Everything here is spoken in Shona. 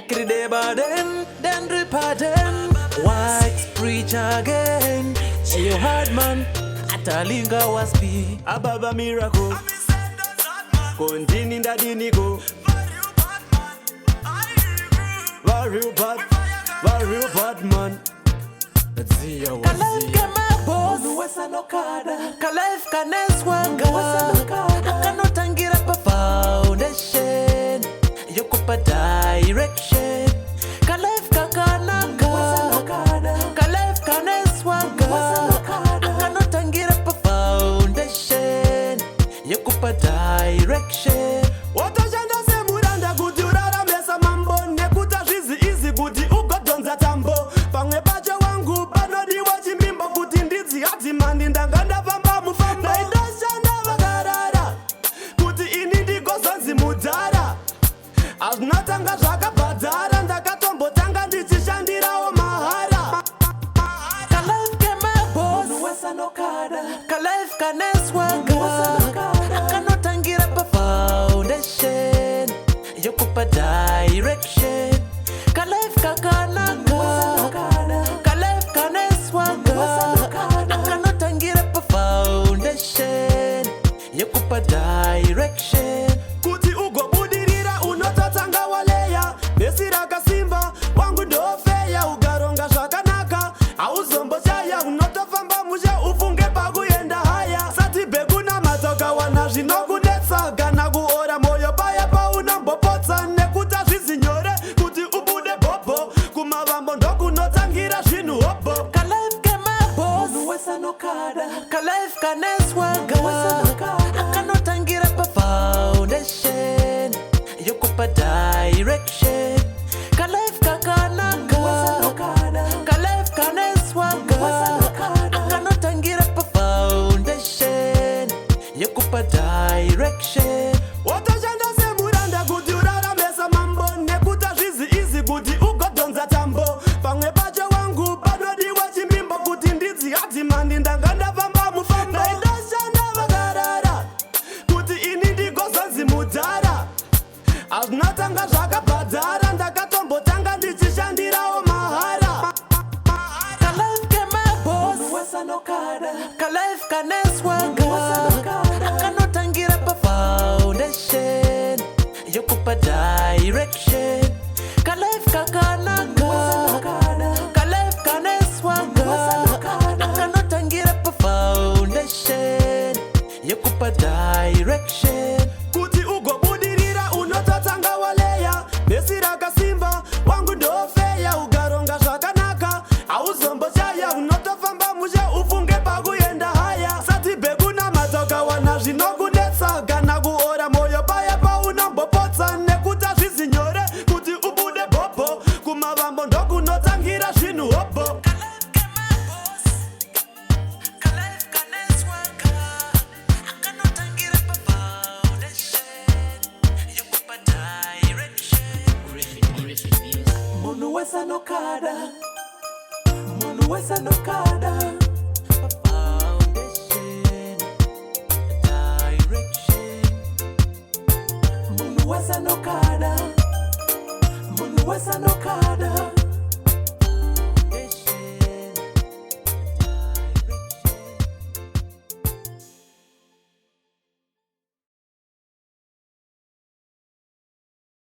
Akide baden, then repaden. White preach again. Say you hard man, atalinga waspi. Ababa miracle. Continue that dinigo. Very bad man. Kalife kema boss, Kalife kaneswanga, akanotangira pa foundation, yokupa direction. Kalife kakananga, Kalife kaneswanga, akanotangira pa foundation, yokupa direction. Otojanda se muranda kuti urara mesa mambo nekuta zvizi izi kuti ugodonza tambo pamwe pacho wangu panodiwa chimbimbo kuti ndidzi hadzimandi ndanga ndafamba mufambo ndaitoshanda vakarara kuti ini ndigozonzi mudhara hazvinotanga zvakabhadhara ndakatombotanga ndichishandirawo mahara. Kalife kema boss, Kalife kaneswanga, akanotangira pa foundation, yokupa direction. Kalife kakananga, Kalife kaneswanga, akanotangira pa foundation, yokupa direction. Kuti ugobudirira unototanga waleya besi rakasimba wangu ndofeya ugaronga zvakanaka hauzomboshaya unotofamba mushe ufunge pakuyenda haya sati bekuna matoka wana zvinokudetsa kana kuora moyo paya paunombopotsa nekuta zvizi nyore kuti ubude bhobho kumavambo ndokunotangira zvinhu hobho. Kalife kema boss, Kalife kaneswanga, akanotangira pa foundation, yokupa direction. Kalife kakananga, Kalife kaneswanga, akanotangira pa foundation, yokupa direction. Otoshanda se muranda kuti urara mesa mambo nekuta zvizi izi kuti ugodonza tambo pamwe pacho wangu panodiwa chimbimbo kuti ndidzi hadzimandi ndanga ndafamba mufambo ndaitoshanda vakarara kuti ini ndigozonzi mudhara hazvinotanga zvakabhadhara ndakatombotanga ndichishandirawo mahara. Kalife kema boss, Kalife kaneswanga, akanotangira pa foundation, yokupa direction. Kalife kakananga, Kalife kaneswanga, akanotangira pa foundation, yokupa direction. Kuti ugobudirira unototanga waleya besi rakasimba wangu ndofeya ugaronga zvakanaka hauzomboshaya unotofamba mushe ufunge pakuyenda haya sati bekuna matoka wana zvinokudetsa kana kuora moyo paya paunombopotsa nekuta zvizi nyore kuti ubude bhobho kumavambo ndokunotangira zvinhu hobho. Kalife kaneswanga, akanotangira pa foundation, yokupa direction. Munu wesa nokada, pa foundation, direction. Munu wesa nokada,